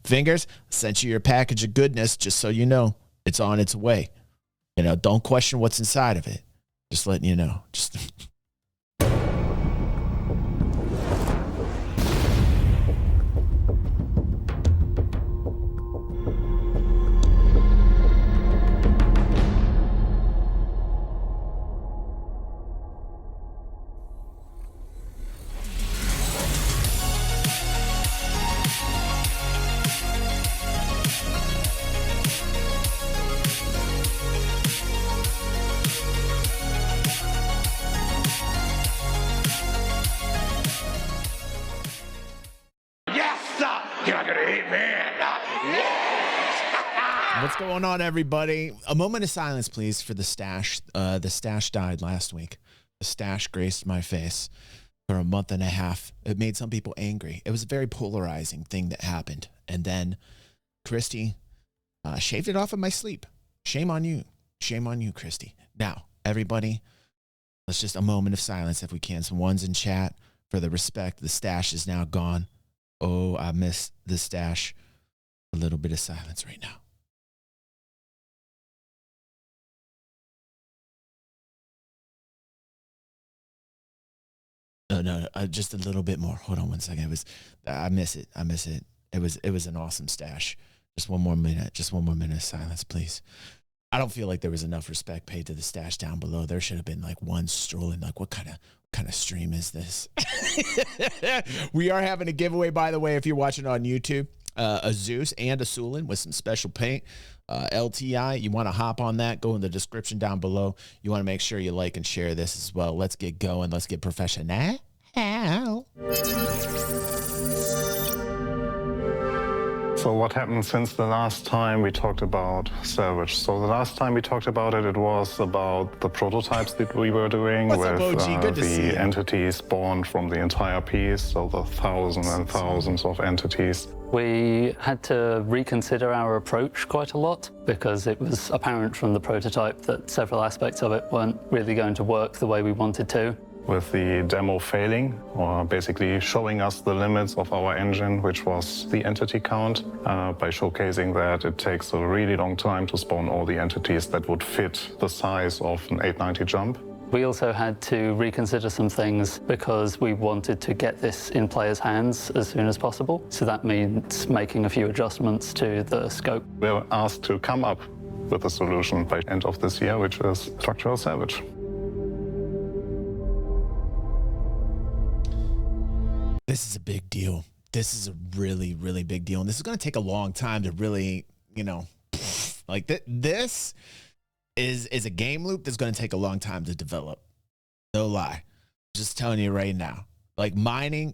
Fingers, sent you your package of goodness just so you know it's on its way. You know, don't question what's inside of it. Just letting you know. Just what's going on, everybody? A moment of silence, please, for the stash. The stash died last week. The stash graced my face for a month and a half. It made some people angry. It was a very polarizing thing that happened. And then Christy shaved it off of my sleep. Shame on you. Shame on you, Christy. Now, everybody, let's just a moment of silence if we can. Some ones in chat for the respect. The stash is now gone. Oh, I miss the stash. A little bit of silence right now. No, just a little bit more. Hold on one second. I miss it. It was an awesome stash. Just one more minute. Just one more minute of silence, please. I don't feel like there was enough respect paid to the stash down below. There should have been like one strolling. Like, what kind of stream is this? We are having a giveaway, by the way, if you're watching on YouTube. A Zeus and a Sulin with some special paint. LTI, you want to hop on that, go in the description down below. You want to make sure you like and share this as well. Let's get going. Let's get professional. So what happened since the last time we talked about Salvage? So the last time we talked about it, it was about the prototypes that we were doing with the entities spawned from the entire piece, so the thousands and thousands of entities. We had to reconsider our approach quite a lot because it was apparent from the prototype that several aspects of it weren't really going to work the way we wanted to. With the demo failing, or basically showing us the limits of our engine, which was the entity count, by showcasing that it takes a really long time to spawn all the entities that would fit the size of an 890 jump. We also had to reconsider some things because we wanted to get this in players' hands as soon as possible. So that means making a few adjustments to the scope. We were asked to come up with a solution by end of this year, which is structural salvage. This is a big deal. This is a really, really big deal. And this is going to take a long time to really, you know, like this is a game loop that's going to take a long time to develop. No lie. Just telling you right now. Like mining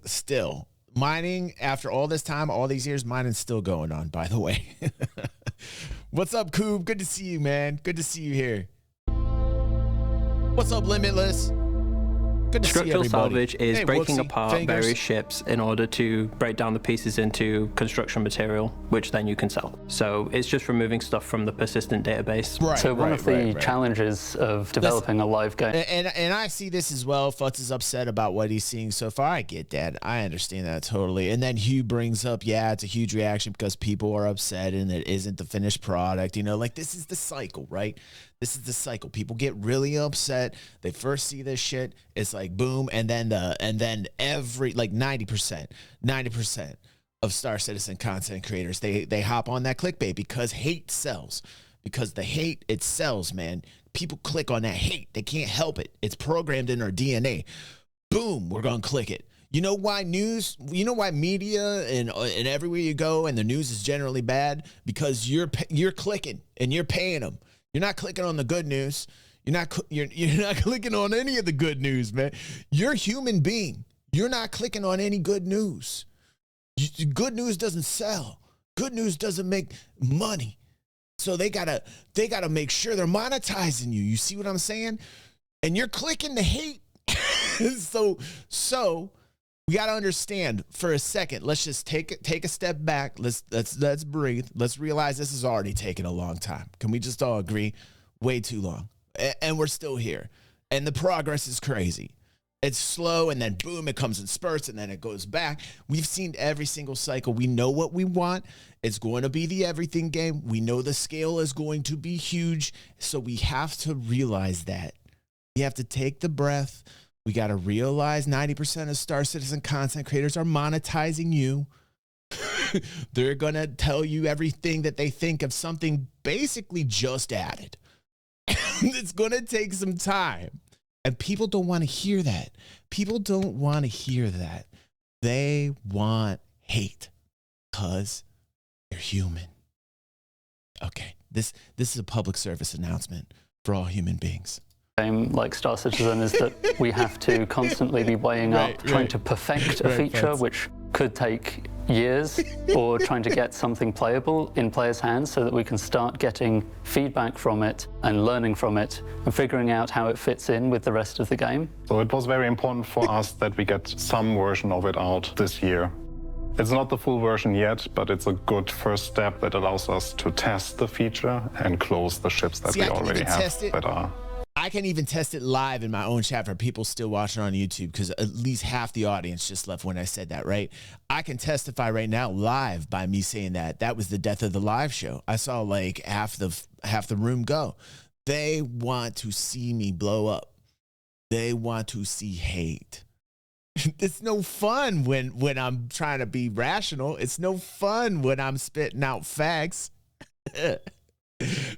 after all this time, all these years, mining's still going on, by the way. What's up, Coob? Good to see you, man. Good to see you here. What's up, Limitless? Structural salvage is breaking apart various ships in order to break down the pieces into construction material, which then you can sell. So it's just removing stuff from the persistent database. Right, so one of the challenges of developing a live game. And I see this as well. Futz is upset about what he's seeing so far. I get that. I understand that totally. And then Hugh brings up, yeah, it's a huge reaction because people are upset and it isn't the finished product. You know, like this is the cycle, right? This is the cycle. People get really upset. They first see this shit. It's like boom, and then every like 90% of Star Citizen content creators they hop on that clickbait because hate sells. Because the hate, it sells, man. People click on that hate. They can't help it. It's programmed in our DNA. Boom, we're gonna click it. You know why news? You know why media and everywhere you go and the news is generally bad? Because you're clicking and you're paying them. You're not clicking on the good news. You're not clicking on any of the good news, man. You're a human being. You're not clicking on any good news. Good news doesn't sell. Good news doesn't make money. So they gotta make sure they're monetizing you. You see what I'm saying? And you're clicking the hate. So we gotta understand for a second. Let's just take a step back. Let's breathe. Let's realize this has already taken a long time. Can we just all agree? Way too long. And we're still here. And the progress is crazy. It's slow, and then boom, it comes in spurts, and then it goes back. We've seen every single cycle. We know what we want. It's going to be the everything game. We know the scale is going to be huge, so we have to realize that. We have to take the breath. We got to realize 90% of Star Citizen content creators are monetizing you. They're going to tell you everything that they think of something basically just added. It's going to take some time. And people don't want to hear that. People don't want to hear that. They want hate because they're human. Okay, this is a public service announcement for all human beings. Like Star Citizen is that we have to constantly be weighing up, trying to perfect a feature, which could take years, or trying to get something playable in players' hands so that we can start getting feedback from it and learning from it and figuring out how it fits in with the rest of the game. So it was very important for us that we get some version of it out this year. It's not the full version yet, but it's a good first step that allows us to test the feature and close the ships that we already have that are. I can even test it live in my own chat for people still watching on YouTube, because at least half the audience just left when I said that, right? I can testify right now live by me saying that. That was the death of the live show. I saw like half the room go. They want to see me blow up. They want to see hate. It's no fun when I'm trying to be rational. It's no fun when I'm spitting out facts.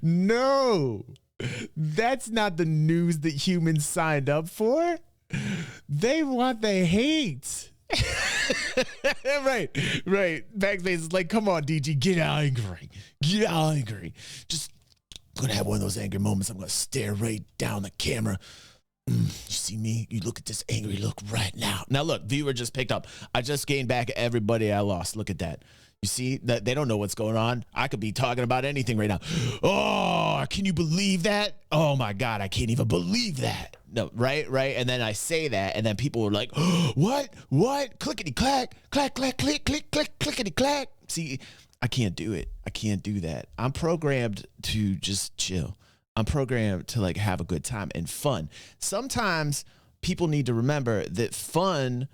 No. That's not the news that humans signed up for. They want the hate. right. Backspace is like, come on, DG, get angry. Get angry. Just, I'm going to have one of those angry moments. I'm going to stare right down the camera. You see me? You look at this angry look right now. Now, look, viewer just picked up. I just gained back everybody I lost. Look at that. You see that they don't know what's going on. I could be talking about anything right now. Oh, can you believe that? Oh my God, I can't even believe that. No, right. And then I say that, and then people are like, oh, what? Clickety clack, clack, click, clickety clack. See, I can't do it. I can't do that. I'm programmed to just chill. I'm programmed to like have a good time and fun. Sometimes people need to remember that fun,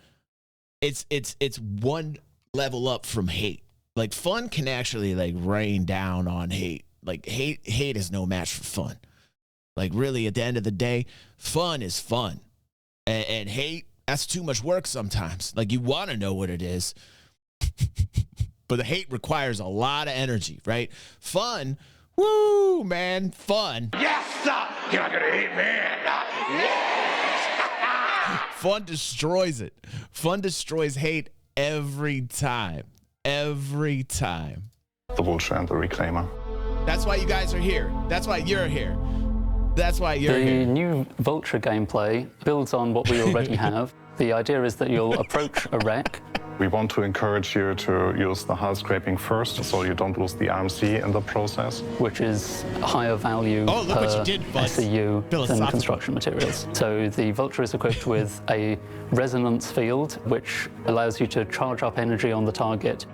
it's one level up from hate. Like fun can actually like rain down on hate. Like hate is no match for fun. Like really at the end of the day, fun is fun. And hate, that's too much work sometimes. Like you want to know what it is. But the hate requires a lot of energy, right? Fun, woo, man, fun. Yes, you're not gonna hate me. Yes. Fun destroys it. Fun destroys hate every time. Every time. The Vulture and the Reclaimer. That's why you guys are here. That's why you're here. That's why you're here. The new Vulture gameplay builds on what we already have. The idea is that you'll approach a wreck. We want to encourage you to use the hull scraping first, so you don't lose the RMC in the process. Which is higher value per SEU than construction materials. So the Vulture is equipped with a resonance field, which allows you to charge up energy on the target.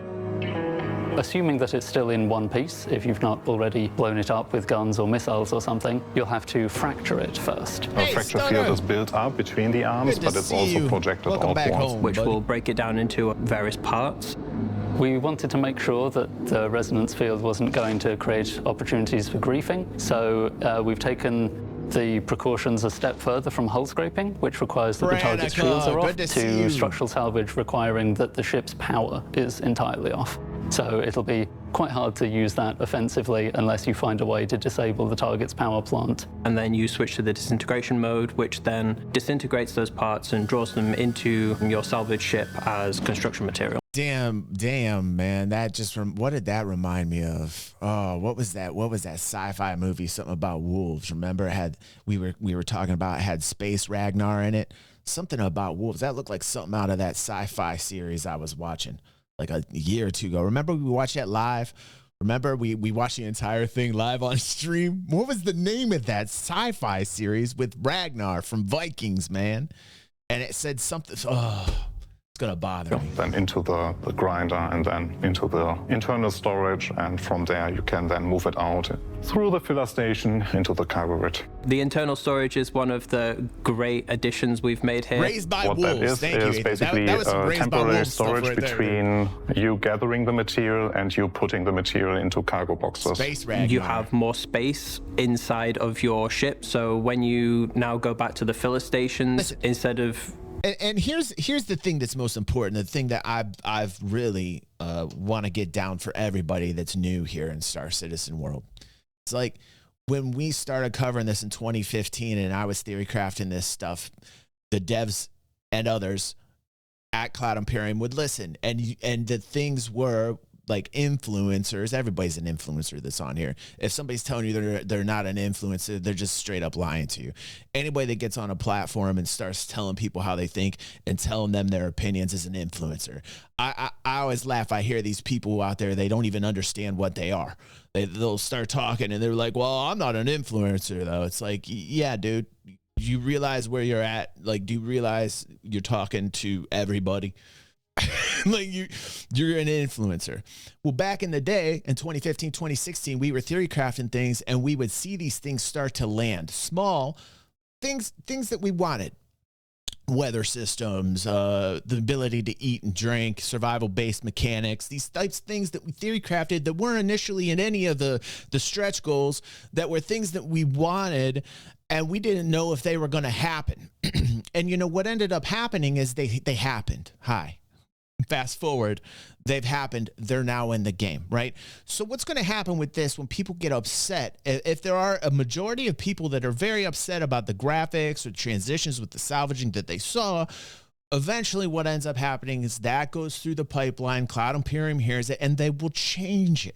Assuming that it's still in one piece, if you've not already blown it up with guns or missiles or something, you'll have to fracture it first. A fracture field is built up between the arms, but it's also projected outwards. Which will break it down into various parts. We wanted to make sure that the resonance field wasn't going to create opportunities for griefing, so we've taken the precautions a step further from hull scraping, which requires that the target's shields are off, to structural salvage requiring that the ship's power is entirely off. So it'll be quite hard to use that offensively unless you find a way to disable the target's power plant. And then you switch to the disintegration mode, which then disintegrates those parts and draws them into your salvage ship as construction material. Damn, man. That just what did that remind me of? Oh, what was that? What was that sci-fi movie? Something about wolves. Remember, it had we were talking about, it had Space Ragnar in it. Something about wolves. That looked like something out of that sci-fi series I was watching like a year or two ago. Remember we watched that live? Remember we watched the entire thing live on stream? What was the name of that sci-fi series with Ragnar from Vikings, man? And it said something, gonna bother me. Then into the grinder and then into the internal storage, and from there you can then move it out through the filler station into the cargo grid. The internal storage is one of the great additions we've made here. Raised by what wolves. that is basically that was some temporary storage right between you gathering the material and you putting the material into cargo boxes. Space rag. You have more space inside of your ship, so when you now go back to the filler stations, instead of... And here's the thing that's most important, the thing that I've really want to get down for everybody that's new here in Star Citizen world. It's like when we started covering this in 2015 and I was theory crafting this stuff, the devs and others at Cloud Imperium would listen, and the things were like influencers. Everybody's an influencer that's on here. If somebody's telling you they're not an influencer, they're just straight up lying to you. Anybody that gets on a platform and starts telling people how they think and telling them their opinions is an influencer. I always laugh. I hear these people out there, they don't even understand what they are. They'll start talking and they're like, well, I'm not an influencer though. It's like, yeah, dude, you realize where you're at? Like, do you realize you're talking to everybody? Like you're an influencer. Well, back in the day in 2015, 2016, we were theory crafting things and we would see these things start to land. Small things that we wanted. Weather systems, the ability to eat and drink, survival-based mechanics, these types of things that we theory crafted that weren't initially in any of the stretch goals, that were things that we wanted and we didn't know if they were going to happen. And you know what ended up happening is they happened. Fast forward, they've happened. They're now in the game, right? So what's going to happen with this when people get upset? If there are a majority of people that are very upset about the graphics or transitions with the salvaging that they saw, eventually what ends up happening is that goes through the pipeline. Cloud Imperium hears it, and they will change it.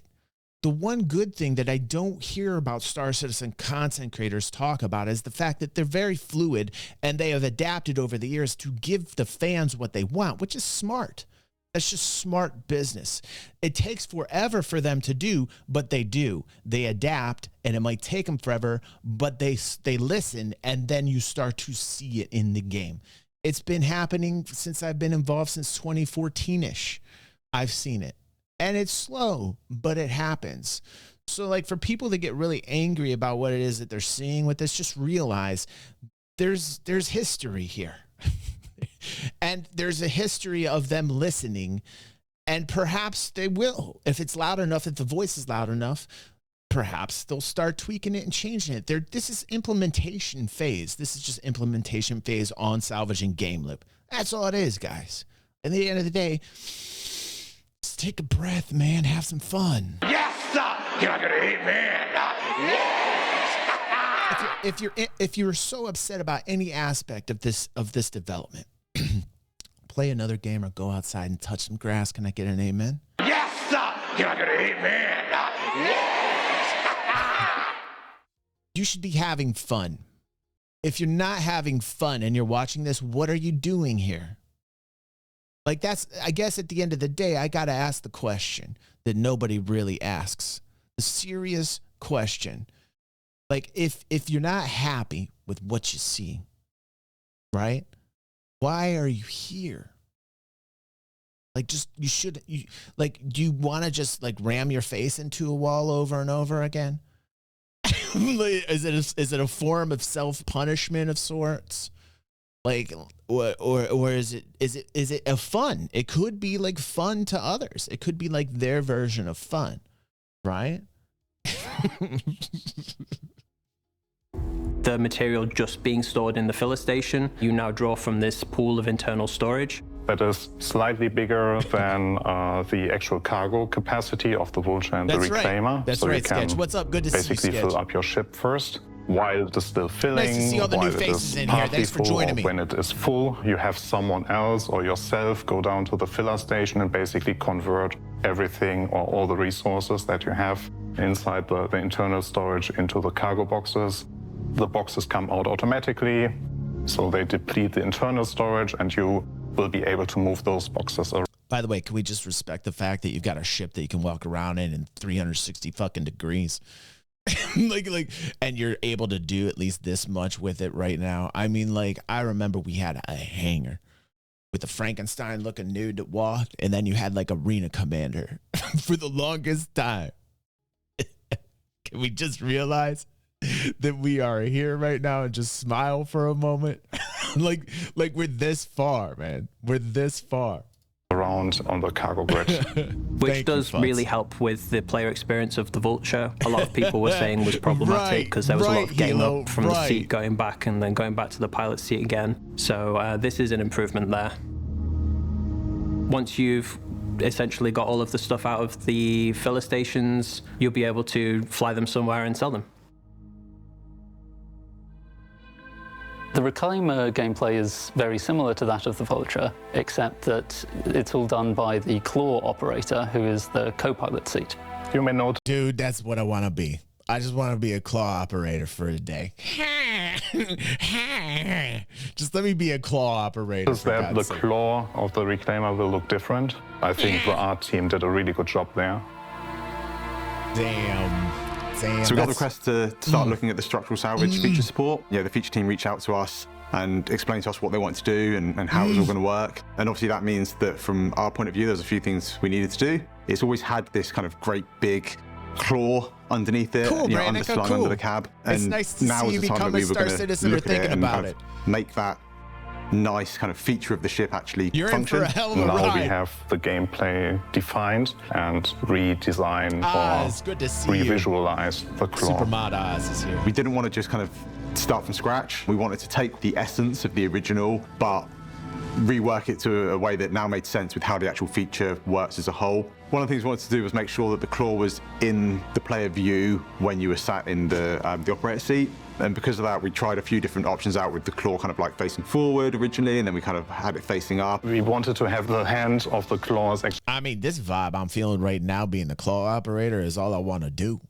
The one good thing that I don't hear about Star Citizen content creators talk about is the fact that they're very fluid and they have adapted over the years to give the fans what they want, which is smart. That's just smart business. It takes forever for them to do, but they do. They adapt, and it might take them forever, but they listen, and then you start to see it in the game. It's been happening since I've been involved since 2014-ish. I've seen it. And it's slow, but it happens. So like for people that get really angry about what it is that they're seeing with this, just realize there's history here. And there's a history of them listening, and perhaps they will. If it's loud enough, if the voice is loud enough, perhaps they'll start tweaking it and changing it. This is implementation phase. This is just implementation phase on salvaging game loop. That's all it is, guys. At the end of the day, just take a breath, man. Have some fun. Yes, sir. You're not gonna hit me. Yes. If you're so upset about any aspect of this development, play another game or go outside and touch some grass. Can I get an amen? Yes, sir. You're not gonna hit me. Yes. You should be having fun. If you're not having fun and you're watching this, what are you doing here? Like I guess at the end of the day, I got to ask the question that nobody really asks. The serious question. Like if you're not happy with what you see, right? Why are you here? Like do you want to just like ram your face into a wall over and over again? Is it a form of self-punishment of sorts? Like, or is it a fun? It could be like fun to others. It could be like their version of fun, right? The material just being stored in the filler station, you now draw from this pool of internal storage. That is slightly bigger than the actual cargo capacity of the Vulture and the Reclaimer. That's so right, you can Sketch. What's up? Good to see you, basically Sketch. fill up your ship first while it is still filling. Nice to see all the new faces in here. Thanks for joining me. When it is full, you have someone else or yourself go down to the filler station and basically convert everything or all the resources that you have inside the internal storage into the cargo boxes. The boxes come out automatically, so they deplete the internal storage, and you will be able to move those boxes around. By the way, can we just respect the fact that you've got a ship that you can walk around in 360 fucking degrees? and you're able to do at least this much with it right now. I mean, like, I remember we had a hangar with the Frankenstein looking nude that walked, and then you had like Arena Commander for the longest time. Can we just realize that we are here right now and just smile for a moment? like we're this far, man. We're this far. Around on the cargo grid. Which does really help with the player experience of the Vulture. A lot of people were saying was problematic because there was a lot of getting up from the seat, going back, and then going back to the pilot's seat again. So this is an improvement there. Once you've essentially got all of the stuff out of the filler stations, you'll be able to fly them somewhere and sell them. The Reclaimer gameplay is very similar to that of the Vulture, except that it's all done by the claw operator, who is the co-pilot seat. You may note, dude, that's what I want to be. I just want to be a claw operator for a day. Just let me be a claw operator. Is that the claw of the Reclaimer will look different? I think the art team did a really good job there. Damn. So we got the request to start looking at the structural salvage feature support. Yeah, the feature team reached out to us and explained to us what they wanted to do and how it was all going to work. And obviously that means that from our point of view, there's a few things we needed to do. It's always had this kind of great big claw underneath it, cool, underslung under the cab. And it's nice to now see you become a Star Citizen or thinking about it. Make that nice kind of feature of the ship actually You're function. In for a hell of a now ride. We have the gameplay defined and redesign or it's good to see revisualize the claw. Super Mod Oz is here. We didn't want to just kind of start from scratch. We wanted to take the essence of the original, but rework it to a way that now made sense with how the actual feature works as a whole. One of the things we wanted to do was make sure that the claw was in the player view when you were sat in the operator seat. And because of that, we tried a few different options out with the claw kind of like facing forward originally, and then we kind of had it facing up. We wanted to have the hand of the claws. I mean, this vibe I'm feeling right now being the claw operator is all I want to do.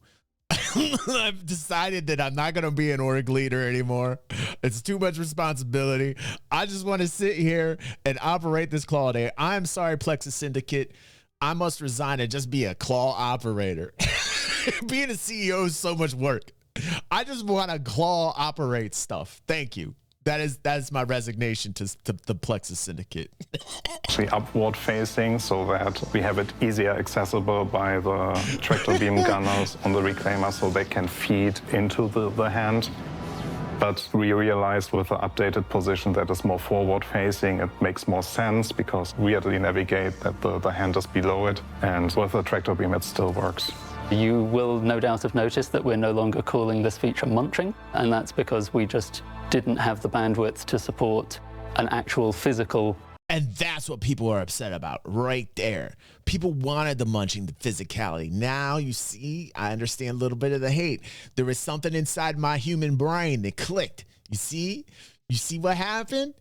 I've decided that I'm not going to be an org leader anymore. It's too much responsibility. I just want to sit here and operate this claw day. I'm sorry, Plexus Syndicate. I must resign and just be a claw operator. Being a CEO is so much work. I just want to claw operate stuff. Thank you. That is my resignation to the Plexus Syndicate. Actually upward facing so that we have it easier accessible by the tractor beam gunners on the Reclaimer so they can feed into the hand. But we realized with the updated position that is more forward facing, it makes more sense because weirdly navigate that the hand is below it. And with the tractor beam, it still works. You will no doubt have noticed that we're no longer calling this feature munching, and that's because we just didn't have the bandwidth to support an actual physical. And that's what people are upset about right there. People wanted the munching, the physicality. Now you see, I understand a little bit of the hate. There was something inside my human brain that clicked. You see what happened?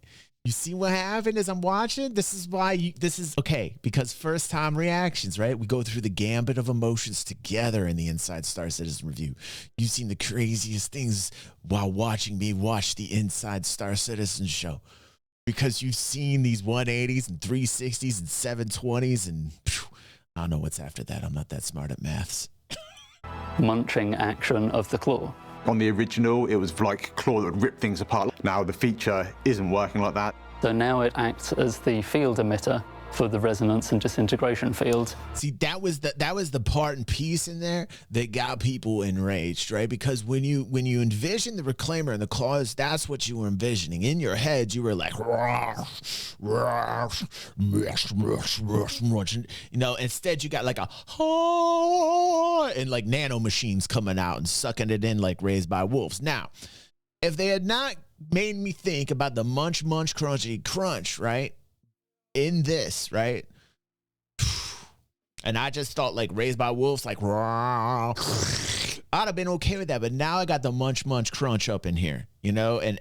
You see what happened as I'm watching? This is why this is okay, because first time reactions, right? We go through the gambit of emotions together in the Inside Star Citizen review. You've seen the craziest things while watching me watch the Inside Star Citizen show, because you've seen these 180s and 360s and 720s and I don't know what's after that. I'm not that smart at maths. Munching action of the claw. On the original, it was like claw that would rip things apart. Now the feature isn't working like that. So now it acts as the field emitter for the resonance and disintegration field. See, that was the part and piece in there that got people enraged, right? Because when you envision the Reclaimer and the claws, that's what you were envisioning. In your head, you were like, instead you got like a and like nano machines coming out and sucking it in like Raised by Wolves. Now, if they had not made me think about the munch, crunchy, crunch, right? In this, right? And I just thought like Raised by Wolves, like I'd have been okay with that. But now I got the munch crunch up in here, and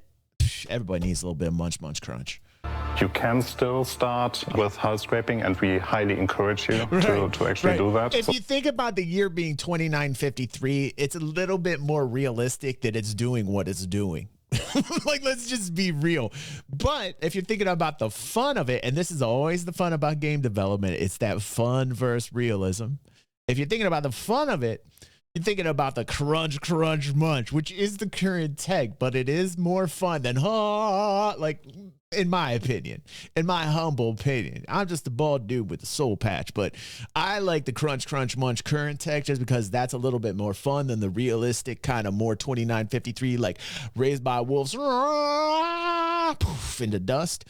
everybody needs a little bit of munch crunch. You can still start with hull scraping, and we highly encourage you to actually do that. If you think about the year being 2953, it's a little bit more realistic that it's doing what it's doing. Like, let's just be real. But if you're thinking about the fun of it, and this is always the fun about game development, it's that fun versus realism. If you're thinking about the fun of it, you're thinking about the crunch, munch, which is the current tech, but it is more fun than like In my opinion, in my humble opinion. I'm just a bald dude with a soul patch, but I like the crunch, crunch, munch current tech just because that's a little bit more fun than the realistic kind of more 2953, like raised by wolves, poof, into dust.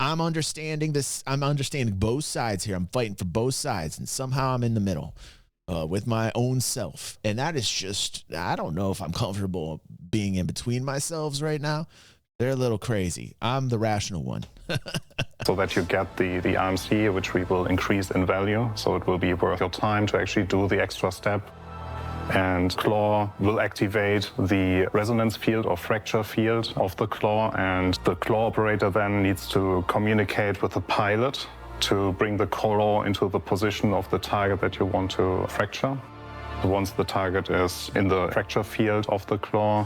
I'm understanding this. I'm understanding both sides here. I'm fighting for both sides, and somehow I'm in the middle with my own self. And that is just, I don't know if I'm comfortable being in between myselves right now. They're a little crazy. I'm the rational one. So that you get the RMC, which we will increase in value. So it will be worth your time to actually do the extra step. And claw will activate the resonance field or fracture field of the claw. And the claw operator then needs to communicate with the pilot to bring the claw into the position of the target that you want to fracture. Once the target is in the fracture field of the claw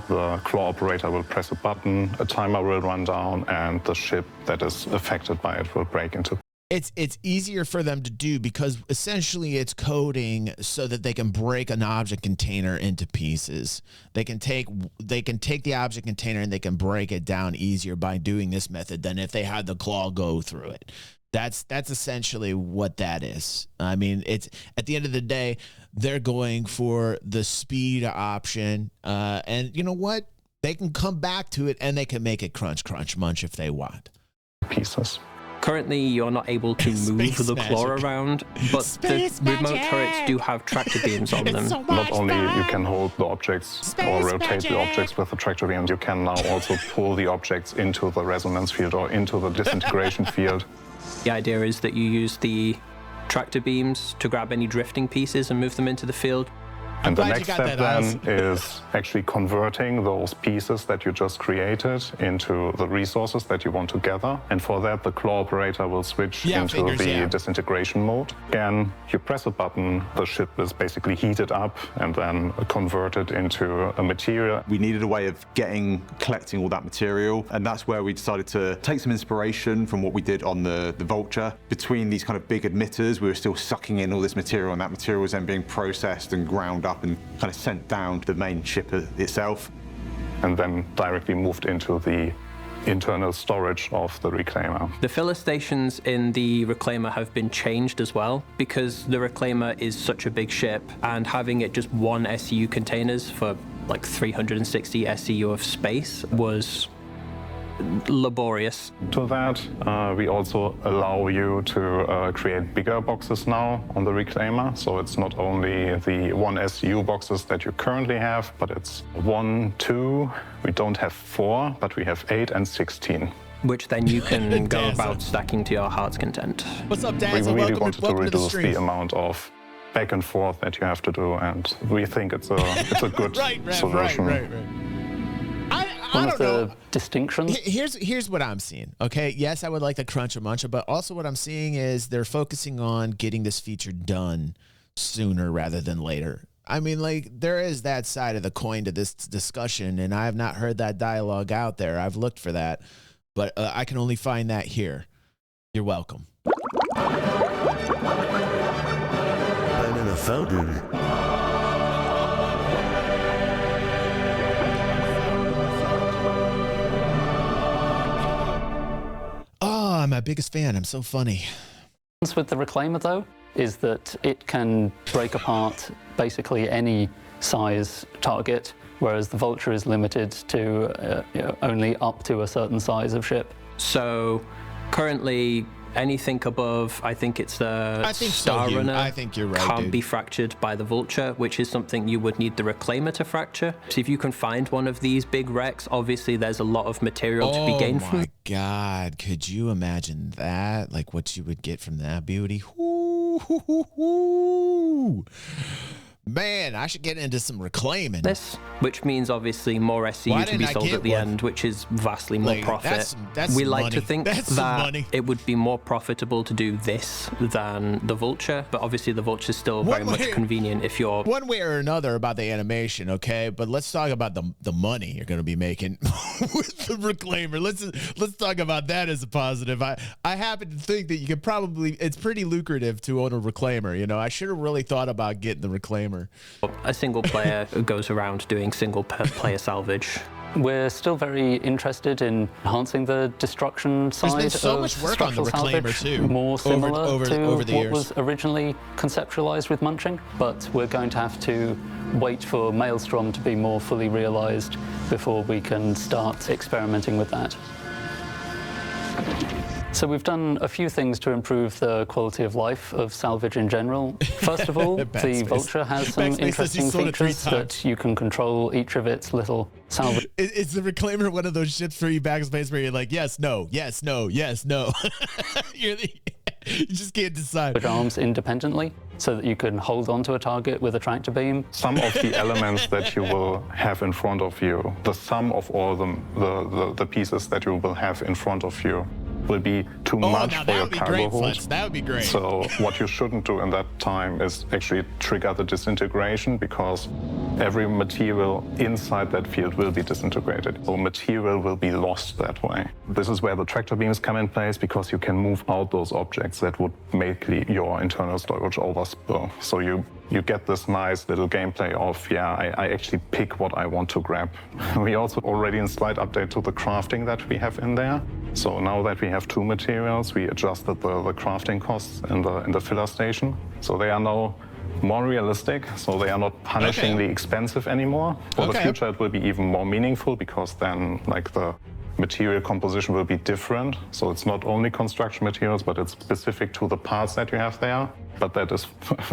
operator will press a button, a timer will run down, and the ship that is affected by it will break into. It's easier for them to do because essentially it's coding so that they can break an object container into pieces. They can take the object container and they can break it down easier by doing this method than if they had the claw go through it. That's essentially what that is. I mean, it's at the end of the day, they're going for the speed option. And you know what? They can come back to it and they can make it crunch, crunch, munch if they want. Pieces. Currently, you're not able to move the claw around, but the remote turrets do have tractor beams on them. Not only you can hold the objects or rotate the objects with the tractor beams, you can now also pull the objects into the resonance field or into the disintegration field. The idea is that you use the tractor beams to grab any drifting pieces and move them into the field. And the next step then is actually converting those pieces that you just created into the resources that you want to gather. And for that, the claw operator will switch into the disintegration mode. Again, you press a button, the ship is basically heated up and then converted into a material. We needed a way of collecting all that material. And that's where we decided to take some inspiration from what we did on the Vulture. Between these kind of big emitters, we were still sucking in all this material, and that material was then being processed and ground up and kind of sent down to the main ship itself. And then directly moved into the internal storage of the Reclaimer. The filler stations in the Reclaimer have been changed as well because the Reclaimer is such a big ship, and having it just one SCU containers for like 360 SCU of space was laborious. To that, we also allow you to create bigger boxes now on the Reclaimer. So it's not only the 1 SCU boxes that you currently have, but it's 1, 2, we don't have 4, but we have 8 and 16. Which then you can go about stacking to your heart's content. What's up, Daz? We really wanted to reduce the amount of back and forth that you have to do, and we think it's a good solution. Right. One of the distinctions. Here's what I'm seeing. Okay, yes, I would like the cruncher muncher, but also what I'm seeing is they're focusing on getting this feature done sooner rather than later. I mean, like, there is that side of the coin to this discussion, and I have not heard that dialogue out there. I've looked for that, but I can only find that here. You're welcome. I'm in a fountain. I'm my biggest fan. I'm so funny. With the Reclaimer, though, is that it can break apart basically any size target, whereas the Vulture is limited to only up to a certain size of ship. So currently, anything above, I think it's the Star Runner. I think you're right, can't be fractured by the Vulture, which is something you would need the Reclaimer to fracture. So if you can find one of these big wrecks, obviously there's a lot of material to be gained from. Oh my God, could you imagine that? Like what you would get from that beauty? Ooh. Man, I should get into some reclaiming. This, which means obviously more SCU to be sold at the end, which is vastly more profit. We like to think that it would be more profitable to do this than the Vulture, but obviously the Vulture is still very much convenient if you're... One way or another about the animation, okay? But let's talk about the money you're going to be making with the Reclaimer. Let's talk about that as a positive. I happen to think that you could probably... It's pretty lucrative to own a Reclaimer, you know? I should have really thought about getting the Reclaimer. A single player goes around doing single player salvage. We're still very interested in enhancing the destruction side. There's been so of much work on the Reclaimer too, more similar over to the what years. was originally conceptualized with munching, but we're going to have to wait for Maelstrom to be more fully realized before we can start experimenting with that. So we've done a few things to improve the quality of life of Salvage in general. First of all, the Vulture has some interesting features that you can control each of its little salvage. Is the Reclaimer one of those ships for you backspace where you're like, yes, no, yes, no, yes, no? You just can't decide. Arms independently so that you can hold onto a target with a tractor beam. Some of the elements that you will have in front of you, the sum of all the pieces that you will have in front of you, will be too much for your cargo hold. That would be great. So what you shouldn't do in that time is actually trigger the disintegration, because every material inside that field will be disintegrated. So material will be lost that way. This is where the tractor beams come in place, because you can move out those objects that would make your internal storage overspill. So you get this nice little gameplay of, yeah, I actually pick what I want to grab. We also already in slight update to the crafting that we have in there. So now that we have two materials, we adjusted the crafting costs in the filler station. So they are now more realistic, so they are not punishingly expensive anymore. For the future, it will be even more meaningful, because then like the material composition will be different. So it's not only construction materials, but it's specific to the parts that you have there. But that is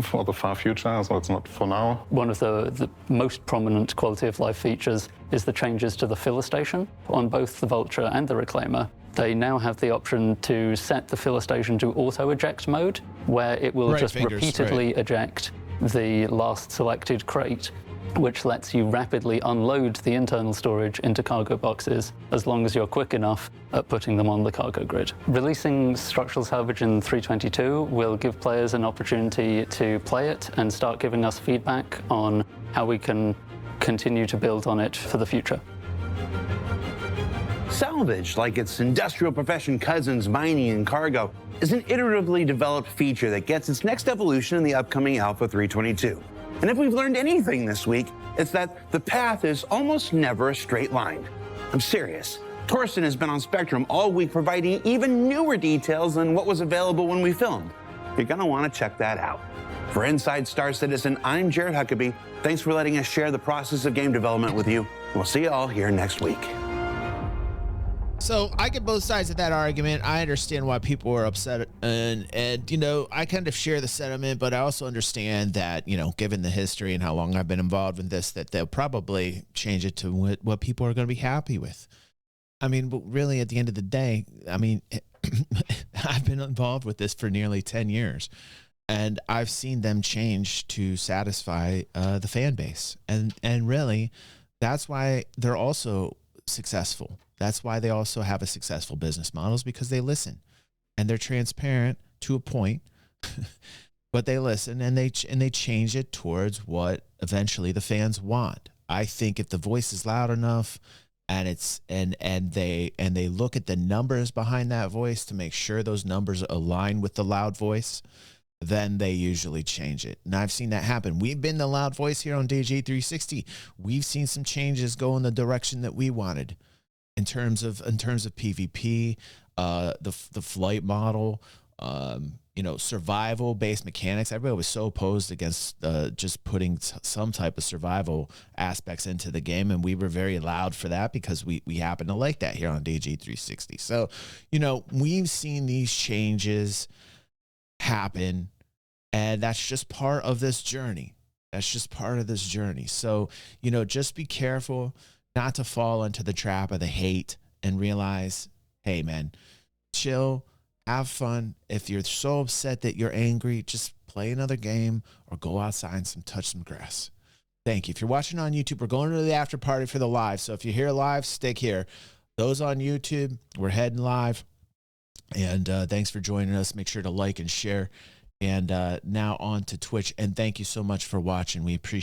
for the far future, so it's not for now. One of the most prominent quality of life features is the changes to the filler station on both the Vulture and the Reclaimer. They now have the option to set the filler station to auto-eject mode, where it will repeatedly eject the last selected crate, which lets you rapidly unload the internal storage into cargo boxes as long as you're quick enough at putting them on the cargo grid. Releasing Structural Salvage in 3.22 will give players an opportunity to play it and start giving us feedback on how we can continue to build on it for the future. Salvage, like its industrial profession cousins, mining and cargo, is an iteratively developed feature that gets its next evolution in the upcoming Alpha 3.22. And if we've learned anything this week, it's that the path is almost never a straight line. I'm serious. Torsten has been on Spectrum all week providing even newer details than what was available when we filmed. You're gonna wanna check that out. For Inside Star Citizen, I'm Jared Huckabee. Thanks for letting us share the process of game development with you. We'll see you all here next week. So I get both sides of that argument. I understand why people are upset, and you know, I kind of share the sentiment, but I also understand that, you know, given the history and how long I've been involved in this, that they'll probably change it to what people are going to be happy with. I mean, but really at the end of the day, I mean, I've been involved with this for nearly 10 years, and I've seen them change to satisfy the fan base. And really, that's why they're also successful. That's why they also have a successful business model, is because they listen and they're transparent to a point, but they listen and they change it towards what eventually the fans want. I think if the voice is loud enough and it's and they look at the numbers behind that voice to make sure those numbers align with the loud voice, then they usually change it. And I've seen that happen. We've been the loud voice here on DG360. We've seen some changes go in the direction that we wanted. In terms of PvP, the flight model, you know, survival based mechanics. Everybody was so opposed against just putting some type of survival aspects into the game, and we were very loud for that because we happen to like that here on DG360. So, you know, we've seen these changes happen, and that's just part of this journey. That's just part of this journey. So, you know, just be careful not to fall into the trap of the hate, and realize, hey man, chill, have fun. If you're so upset that you're angry, just play another game or go outside and touch some grass. Thank you. If you're watching on YouTube, we're going to the after party for the live. So if you're here live, stick here. Those on YouTube, we're heading live. And thanks for joining us. Make sure to like and share. And now on to Twitch. And thank you so much for watching. We appreciate